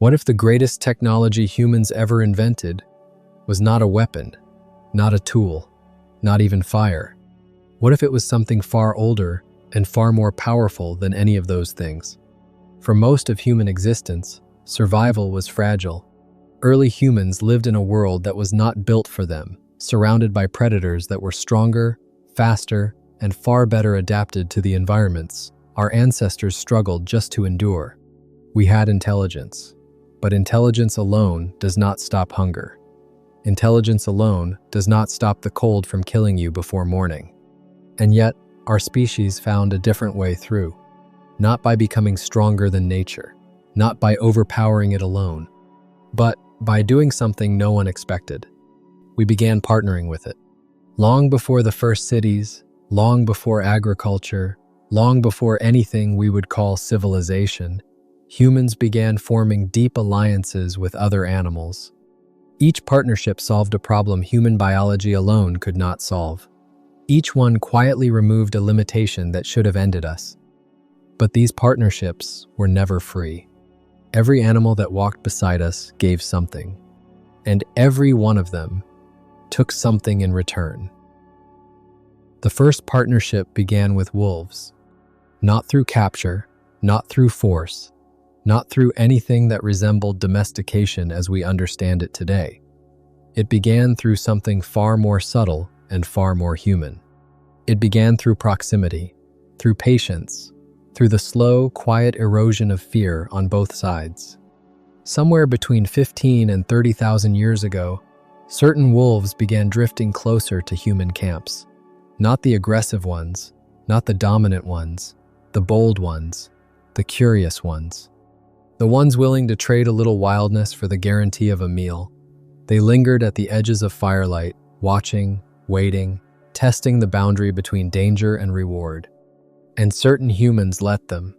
What if the greatest technology humans ever invented was not a weapon, not a tool, not even fire? What if it was something far older and far more powerful than any of those things? For most of human existence, survival was fragile. Early humans lived in a world that was not built for them, surrounded by predators that were stronger, faster, and far better adapted to the environments our ancestors struggled just to endure. We had intelligence, but intelligence alone does not stop hunger. Intelligence alone does not stop the cold from killing you before morning. And yet, our species found a different way through. Not by becoming stronger than nature, not by overpowering it alone, but by doing something no one expected. We began partnering with it. Long before the first cities, long before agriculture, long before anything we would call civilization, humans began forming deep alliances with other animals. Each partnership solved a problem human biology alone could not solve. Each one quietly removed a limitation that should have ended us. But these partnerships were never free. Every animal that walked beside us gave something, and every one of them took something in return. The first partnership began with wolves, not through capture, not through force, not through anything that resembled domestication as we understand it today. It began through something far more subtle and far more human. It began through proximity, through patience, through the slow, quiet erosion of fear on both sides. Somewhere between 15 and 30,000 years ago, certain wolves began drifting closer to human camps. Not the aggressive ones, not the dominant ones, the bold ones, the curious ones. The ones willing to trade a little wildness for the guarantee of a meal. They lingered at the edges of firelight, watching, waiting, testing the boundary between danger and reward. And certain humans let them.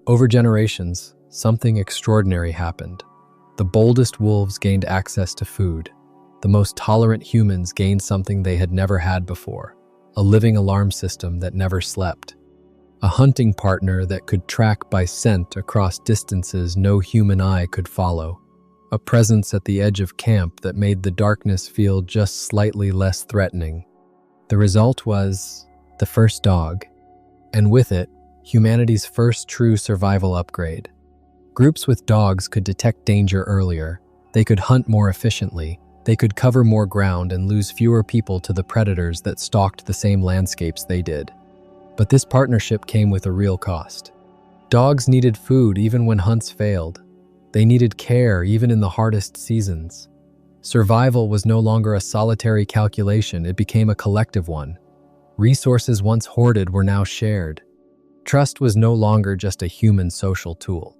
Over generations, something extraordinary happened. The boldest wolves gained access to food. The most tolerant humans gained something they had never had before, a living alarm system that never slept. A hunting partner that could track by scent across distances no human eye could follow. A presence at the edge of camp that made the darkness feel just slightly less threatening. The result was the first dog. And with it, humanity's first true survival upgrade. Groups with dogs could detect danger earlier, they could hunt more efficiently, they could cover more ground and lose fewer people to the predators that stalked the same landscapes they did. But this partnership came with a real cost. Dogs needed food even when hunts failed. They needed care even in the hardest seasons. Survival was no longer a solitary calculation, it became a collective one. Resources once hoarded were now shared. Trust was no longer just a human social tool.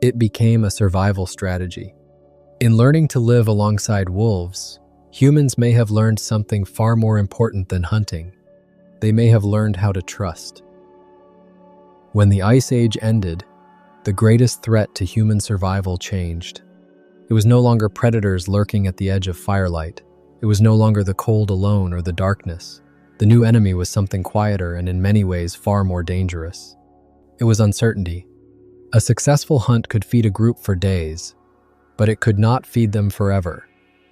It became a survival strategy. In learning to live alongside wolves, humans may have learned something far more important than hunting. They may have learned how to trust. When the Ice Age ended, the greatest threat to human survival changed. It was no longer predators lurking at the edge of firelight. It was no longer the cold alone or the darkness. The new enemy was something quieter and in many ways far more dangerous. It was uncertainty. A successful hunt could feed a group for days, but it could not feed them forever.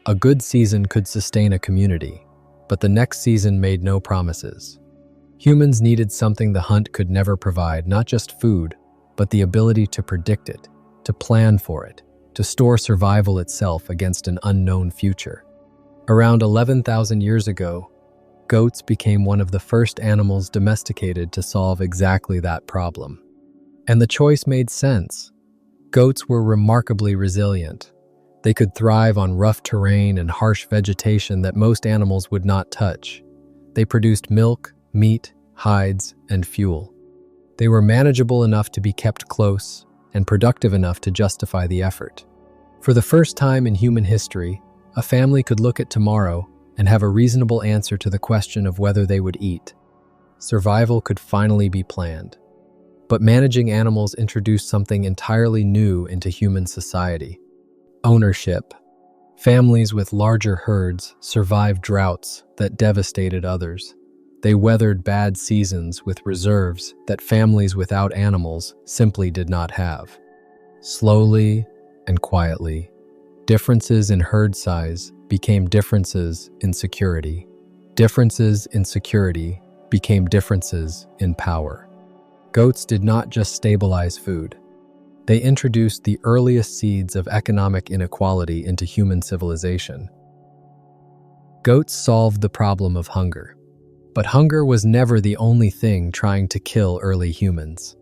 A good season could sustain a community, but the next season made no promises. Humans needed something the hunt could never provide, not just food, but the ability to predict it, to plan for it, to store survival itself against an unknown future. Around 11,000 years ago, goats became one of the first animals domesticated to solve exactly that problem. And the choice made sense. Goats were remarkably resilient. They could thrive on rough terrain and harsh vegetation that most animals would not touch. They produced milk, meat, hides, and fuel. They were manageable enough to be kept close and productive enough to justify the effort. For the first time in human history, a family could look at tomorrow and have a reasonable answer to the question of whether they would eat. Survival could finally be planned. But managing animals introduced something entirely new into human society. Ownership. Families with larger herds survived droughts that devastated others. They weathered bad seasons with reserves that families without animals simply did not have. Slowly, and quietly. Differences in herd size became differences in security. Differences in security became differences in power. Goats did not just stabilize food. They introduced the earliest seeds of economic inequality into human civilization. Goats solved the problem of hunger. But hunger was never the only thing trying to kill early humans.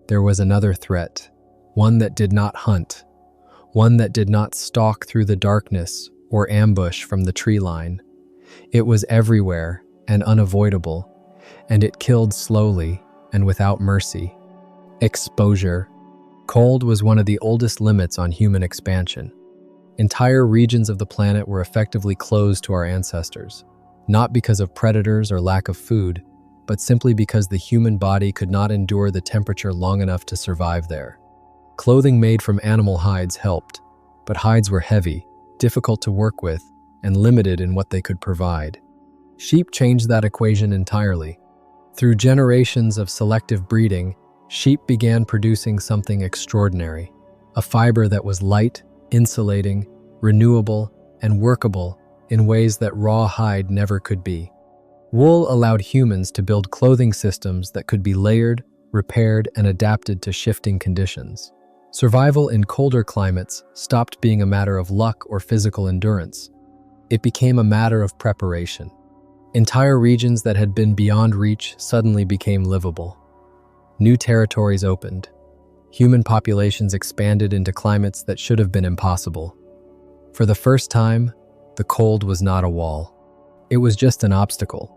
There was another threat, one that did not hunt, one that did not stalk through the darkness or ambush from the tree line. It was everywhere and unavoidable, and it killed slowly and without mercy. Exposure. Cold was one of the oldest limits on human expansion. Entire regions of the planet were effectively closed to our ancestors, not because of predators or lack of food, but simply because the human body could not endure the temperature long enough to survive there. Clothing made from animal hides helped, but hides were heavy, difficult to work with, and limited in what they could provide. Sheep changed that equation entirely. Through generations of selective breeding, sheep began producing something extraordinary, a fiber that was light, insulating, renewable, and workable in ways that raw hide never could be. Wool allowed humans to build clothing systems that could be layered, repaired, and adapted to shifting conditions. Survival in colder climates stopped being a matter of luck or physical endurance. It became a matter of preparation. Entire regions that had been beyond reach suddenly became livable. New territories opened. Human populations expanded into climates that should have been impossible. For the first time, the cold was not a wall. It was just an obstacle.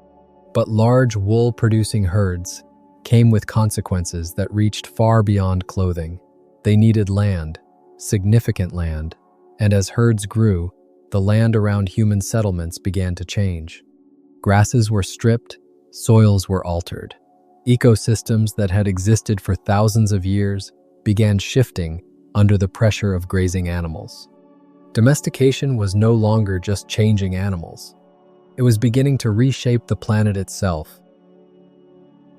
But large wool-producing herds came with consequences that reached far beyond clothing. They needed land, significant land, and as herds grew, the land around human settlements began to change. Grasses were stripped, soils were altered. Ecosystems that had existed for thousands of years began shifting under the pressure of grazing animals. Domestication was no longer just changing animals. It was beginning to reshape the planet itself.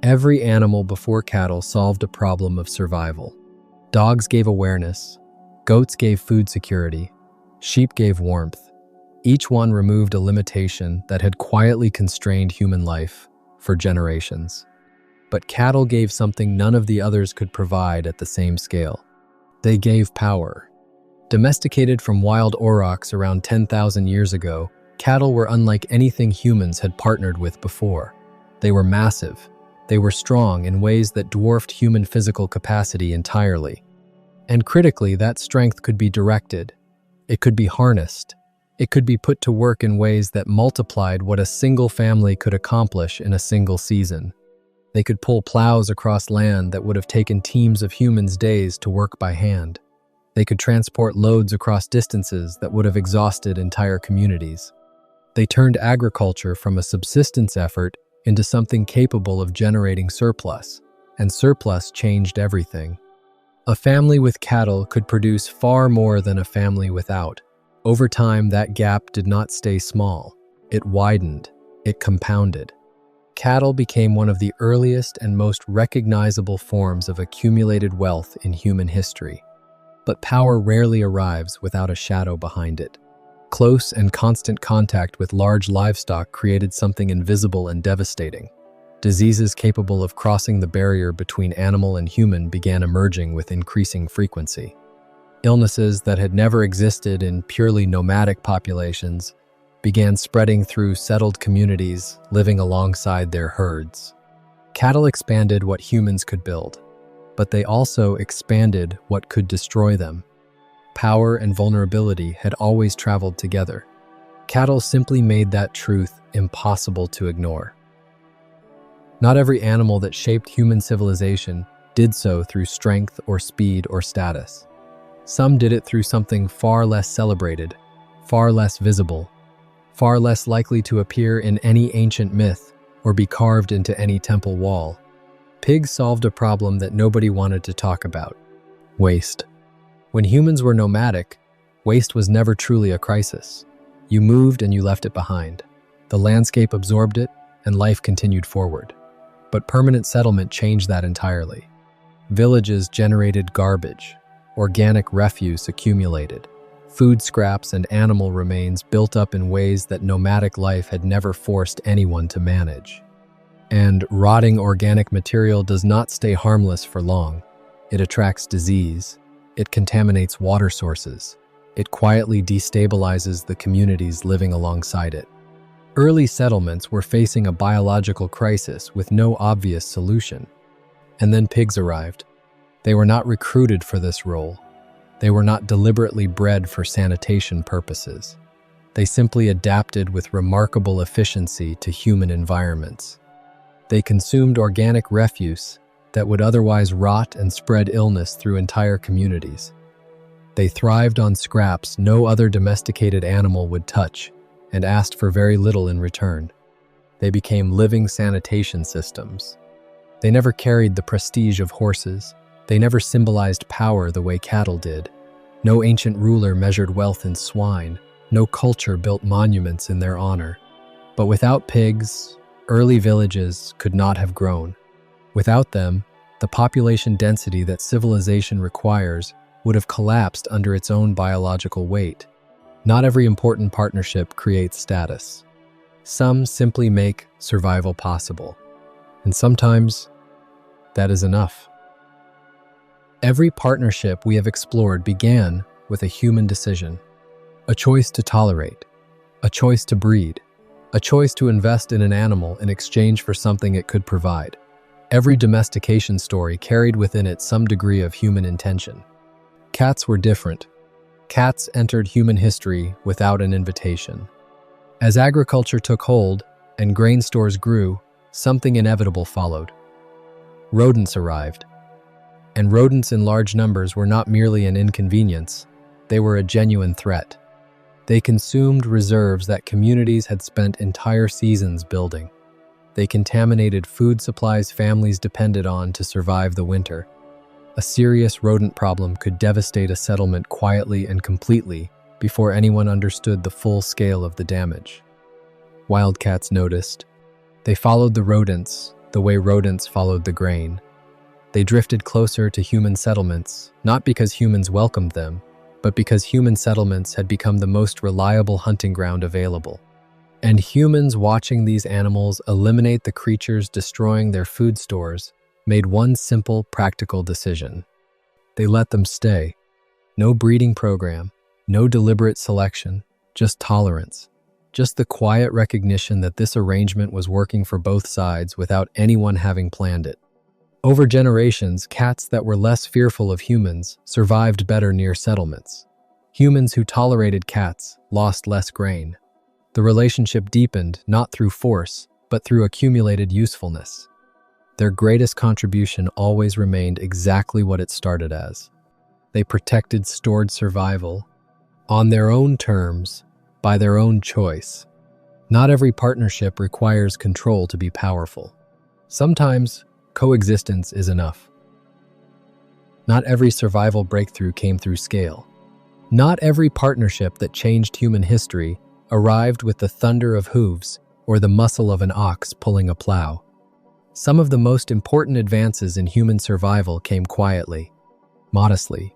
Every animal before cattle solved a problem of survival. Dogs gave awareness, goats gave food security, sheep gave warmth. Each one removed a limitation that had quietly constrained human life for generations. But cattle gave something none of the others could provide at the same scale. They gave power. Domesticated from wild aurochs around 10,000 years ago, cattle were unlike anything humans had partnered with before. They were massive. They were strong in ways that dwarfed human physical capacity entirely. And critically, that strength could be directed. It could be harnessed. It could be put to work in ways that multiplied what a single family could accomplish in a single season. They could pull plows across land that would have taken teams of humans days to work by hand. They could transport loads across distances that would have exhausted entire communities. They turned agriculture from a subsistence effort into something capable of generating surplus, and surplus changed everything. A family with cattle could produce far more than a family without. Over time, that gap did not stay small. It widened. It compounded. Cattle became one of the earliest and most recognizable forms of accumulated wealth in human history. But power rarely arrives without a shadow behind it. Close and constant contact with large livestock created something invisible and devastating. Diseases capable of crossing the barrier between animal and human began emerging with increasing frequency. Illnesses that had never existed in purely nomadic populations began spreading through settled communities living alongside their herds. Cattle expanded what humans could build, but they also expanded what could destroy them. Power and vulnerability had always traveled together. Cattle simply made that truth impossible to ignore. Not every animal that shaped human civilization did so through strength or speed or status. Some did it through something far less celebrated, far less visible, far less likely to appear in any ancient myth or be carved into any temple wall. Pigs solved a problem that nobody wanted to talk about: waste. When humans were nomadic, waste was never truly a crisis. You moved and you left it behind. The landscape absorbed it, and life continued forward. But permanent settlement changed that entirely. Villages generated garbage. organic refuse accumulated. Food scraps and animal remains built up in ways that nomadic life had never forced anyone to manage. And rotting organic material does not stay harmless for long. It attracts disease. It contaminates water sources. It quietly destabilizes the communities living alongside it. Early settlements were facing a biological crisis with no obvious solution. And then pigs arrived. They were not recruited for this role. They were not deliberately bred for sanitation purposes. They simply adapted with remarkable efficiency to human environments. They consumed organic refuse that would otherwise rot and spread illness through entire communities. They thrived on scraps no other domesticated animal would touch and asked for very little in return. They became living sanitation systems. They never carried the prestige of horses. They never symbolized power the way cattle did. No ancient ruler measured wealth in swine. No culture built monuments in their honor. But without pigs, early villages could not have grown. Without them, the population density that civilization requires would have collapsed under its own biological weight. Not every important partnership creates status. Some simply make survival possible. And sometimes, that is enough. Every partnership we have explored began with a human decision. A choice to tolerate. A choice to breed. A choice to invest in an animal in exchange for something it could provide. Every domestication story carried within it some degree of human intention. Cats were different. Cats entered human history without an invitation. As agriculture took hold and grain stores grew, something inevitable followed. Rodents arrived. And rodents in large numbers were not merely an inconvenience, they were a genuine threat. They consumed reserves that communities had spent entire seasons building. They contaminated food supplies families depended on to survive the winter. A serious rodent problem could devastate a settlement quietly and completely before anyone understood the full scale of the damage. Wildcats noticed. They followed the rodents the way rodents followed the grain. They drifted closer to human settlements, not because humans welcomed them, but because human settlements had become the most reliable hunting ground available. And humans watching these animals eliminate the creatures destroying their food stores made one simple, practical decision. They let them stay. No breeding program, no deliberate selection, just tolerance. Just the quiet recognition that this arrangement was working for both sides without anyone having planned it. Over generations, cats that were less fearful of humans survived better near settlements. Humans who tolerated cats lost less grain. The relationship deepened not through force, but through accumulated usefulness. Their greatest contribution always remained exactly what it started as. They protected stored survival, on their own terms, by their own choice. Not every partnership requires control to be powerful. Sometimes, coexistence is enough. Not every survival breakthrough came through scale. Not every partnership that changed human history arrived with the thunder of hooves or the muscle of an ox pulling a plow. Some of the most important advances in human survival came quietly, modestly,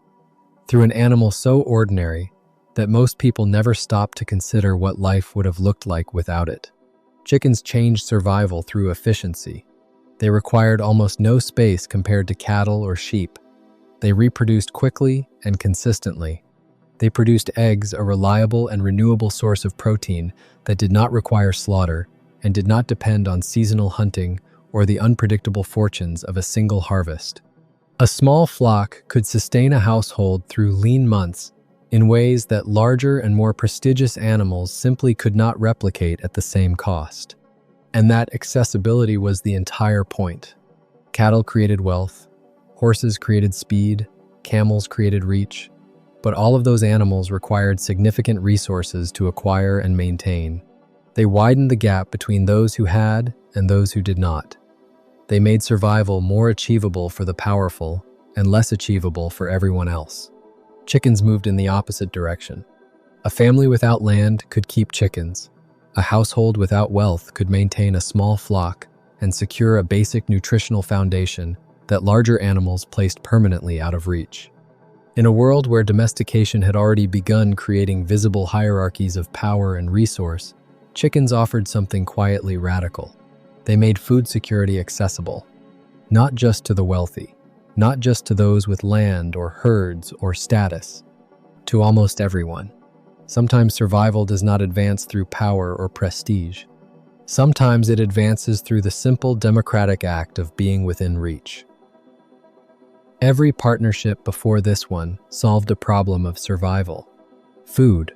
through an animal so ordinary that most people never stopped to consider what life would have looked like without it. Chickens changed survival through efficiency. They required almost no space compared to cattle or sheep. They reproduced quickly and consistently. They produced eggs, a reliable and renewable source of protein that did not require slaughter and did not depend on seasonal hunting or the unpredictable fortunes of a single harvest. A small flock could sustain a household through lean months in ways that larger and more prestigious animals simply could not replicate at the same cost. And that accessibility was the entire point. Cattle created wealth, horses created speed, camels created reach, but all of those animals required significant resources to acquire and maintain. They widened the gap between those who had and those who did not. They made survival more achievable for the powerful and less achievable for everyone else. Chickens moved in the opposite direction. A family without land could keep chickens. A household without wealth could maintain a small flock and secure a basic nutritional foundation that larger animals placed permanently out of reach. In a world where domestication had already begun creating visible hierarchies of power and resource, chickens offered something quietly radical. They made food security accessible, not just to the wealthy, not just to those with land or herds or status, to almost everyone. Sometimes survival does not advance through power or prestige. Sometimes it advances through the simple democratic act of being within reach. Every partnership before this one solved a problem of survival. Food,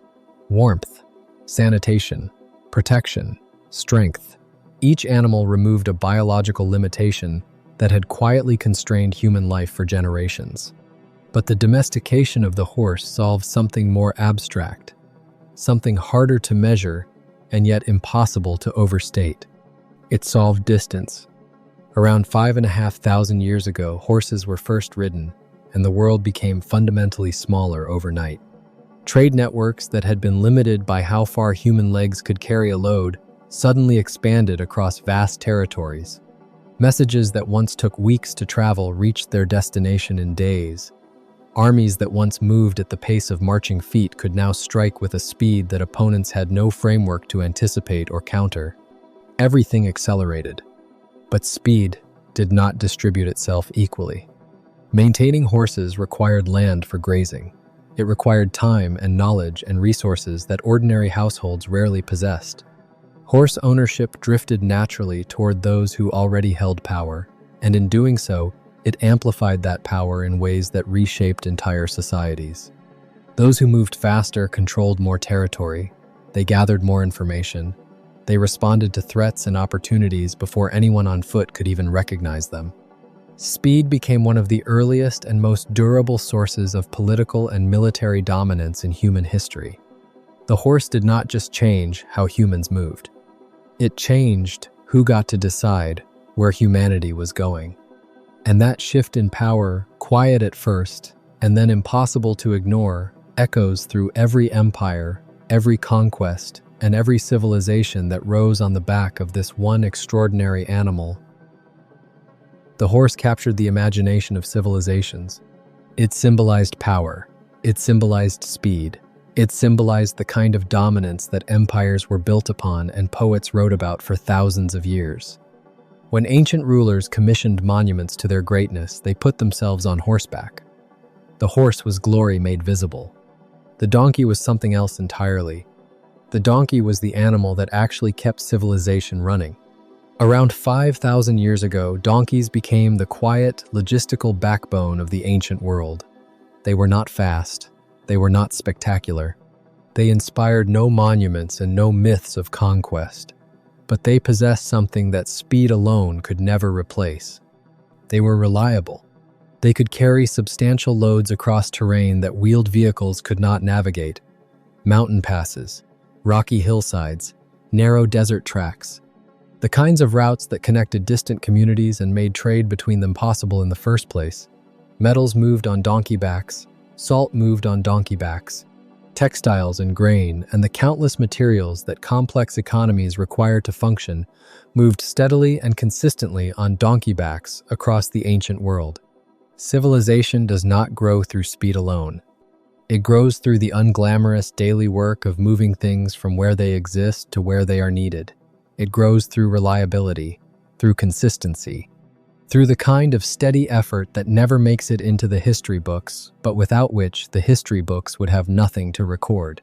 warmth, sanitation, protection, strength. Each animal removed a biological limitation that had quietly constrained human life for generations. But the domestication of the horse solved something more abstract, something harder to measure and yet impossible to overstate. It solved distance. Around 5,500 years ago, horses were first ridden, and the world became fundamentally smaller overnight. Trade networks that had been limited by how far human legs could carry a load suddenly expanded across vast territories. Messages that once took weeks to travel reached their destination in days. Armies that once moved at the pace of marching feet could now strike with a speed that opponents had no framework to anticipate or counter. Everything accelerated. But speed did not distribute itself equally. Maintaining horses required land for grazing. It required time and knowledge and resources that ordinary households rarely possessed. Horse ownership drifted naturally toward those who already held power, and in doing so, it amplified that power in ways that reshaped entire societies. Those who moved faster controlled more territory. They gathered more information. They responded to threats and opportunities before anyone on foot could even recognize them. Speed became one of the earliest and most durable sources of political and military dominance in human history. The horse did not just change how humans moved. It changed who got to decide where humanity was going. And that shift in power, quiet at first, and then impossible to ignore, echoes through every empire, every conquest, and every civilization that rose on the back of this one extraordinary animal. The horse captured the imagination of civilizations. It symbolized power. It symbolized speed. It symbolized the kind of dominance that empires were built upon and poets wrote about for thousands of years. When ancient rulers commissioned monuments to their greatness, they put themselves on horseback. The horse was glory made visible. The donkey was something else entirely. The donkey was the animal that actually kept civilization running. Around 5,000 years ago, donkeys became the quiet, logistical backbone of the ancient world. They were not fast. They were not spectacular. They inspired no monuments and no myths of conquest. But they possessed something that speed alone could never replace. They were reliable. They could carry substantial loads across terrain that wheeled vehicles could not navigate. Mountain passes, rocky hillsides, narrow desert tracks. The kinds of routes that connected distant communities and made trade between them possible in the first place. Metals moved on donkey backs, salt moved on donkey backs. Textiles and grain and the countless materials that complex economies require to function moved steadily and consistently on donkey backs across the ancient world. Civilization does not grow through speed alone. It grows through the unglamorous daily work of moving things from where they exist to where they are needed. It grows through reliability, through consistency, through the kind of steady effort that never makes it into the history books, but without which the history books would have nothing to record.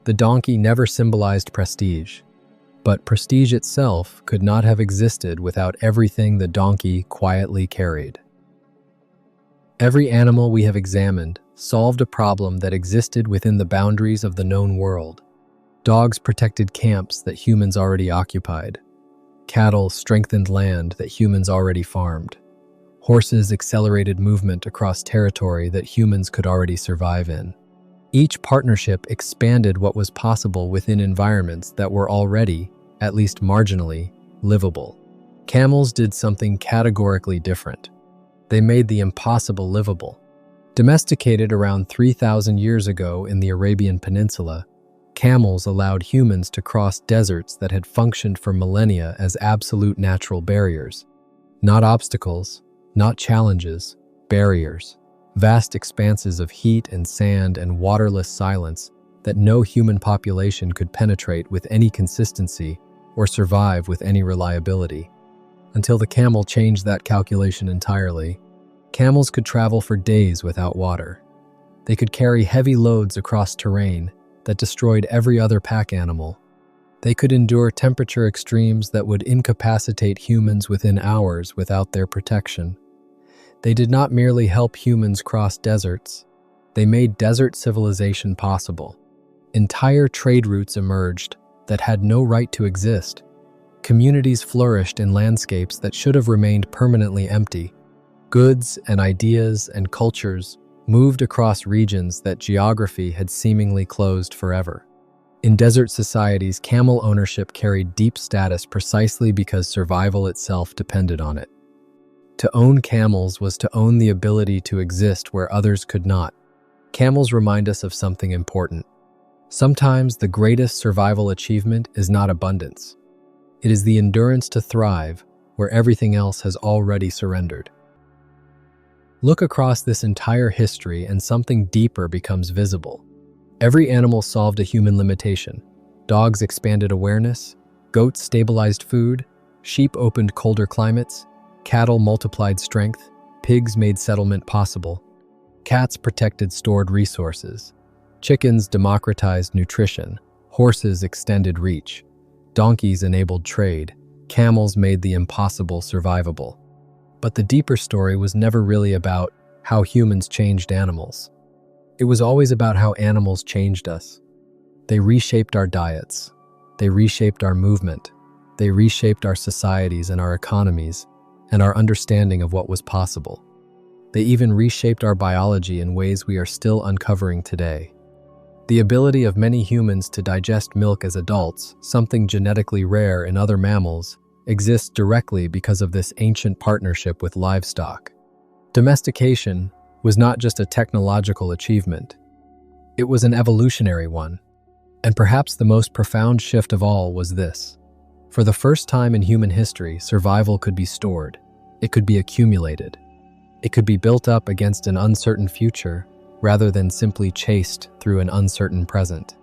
The donkey never symbolized prestige, but prestige itself could not have existed without everything the donkey quietly carried. Every animal we have examined solved a problem that existed within the boundaries of the known world. Dogs protected camps that humans already occupied. Cattle strengthened land that humans already farmed. Horses accelerated movement across territory that humans could already survive in. Each partnership expanded what was possible within environments that were already, at least marginally, livable. Camels did something categorically different. They made the impossible livable. Domesticated around 3,000 years ago in the Arabian Peninsula, camels allowed humans to cross deserts that had functioned for millennia as absolute natural barriers. Not obstacles, not challenges, barriers. vast expanses of heat and sand and waterless silence that no human population could penetrate with any consistency or survive with any reliability. Until the camel changed that calculation entirely. Camels could travel for days without water. They could carry heavy loads across terrain that destroyed every other pack animal. They could endure temperature extremes that would incapacitate humans within hours without their protection. They did not merely help humans cross deserts, they made desert civilization possible. Entire trade routes emerged that had no right to exist. Communities flourished in landscapes that should have remained permanently empty. Goods and ideas and cultures moved across regions that geography had seemingly closed forever. In desert societies, camel ownership carried deep status precisely because survival itself depended on it. To own camels was to own the ability to exist where others could not. Camels remind us of something important. Sometimes the greatest survival achievement is not abundance. It is the endurance to thrive where everything else has already surrendered. Look across this entire history and something deeper becomes visible. Every animal solved a human limitation. Dogs expanded awareness, goats stabilized food, sheep opened colder climates, cattle multiplied strength, pigs made settlement possible, cats protected stored resources, chickens democratized nutrition, horses extended reach, donkeys enabled trade, camels made the impossible survivable. But the deeper story was never really about how humans changed animals. It was always about how animals changed us. They reshaped our diets. They reshaped our movement. They reshaped our societies and our economies and our understanding of what was possible. They even reshaped our biology in ways we are still uncovering today. The ability of many humans to digest milk as adults, something genetically rare in other mammals, exists directly because of this ancient partnership with livestock. Domestication was not just a technological achievement. It was an evolutionary one. And perhaps the most profound shift of all was this. For the first time in human history, survival could be stored. It could be accumulated. It could be built up against an uncertain future rather than simply chased through an uncertain present.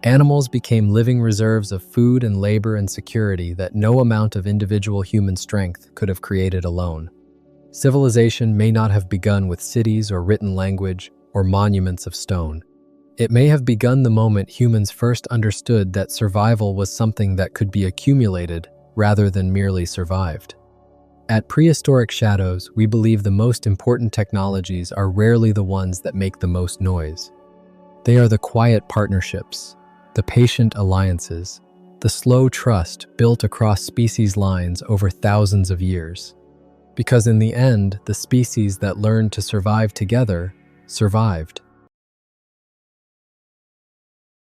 Animals became living reserves of food and labor and security that no amount of individual human strength could have created alone. Civilization may not have begun with cities or written language or monuments of stone. It may have begun the moment humans first understood that survival was something that could be accumulated rather than merely survived. At Prehistoric Shadows, we believe the most important technologies are rarely the ones that make the most noise. They are the quiet partnerships, the patient alliances, the slow trust built across species lines over thousands of years. Because in the end, the species that learned to survive together survived.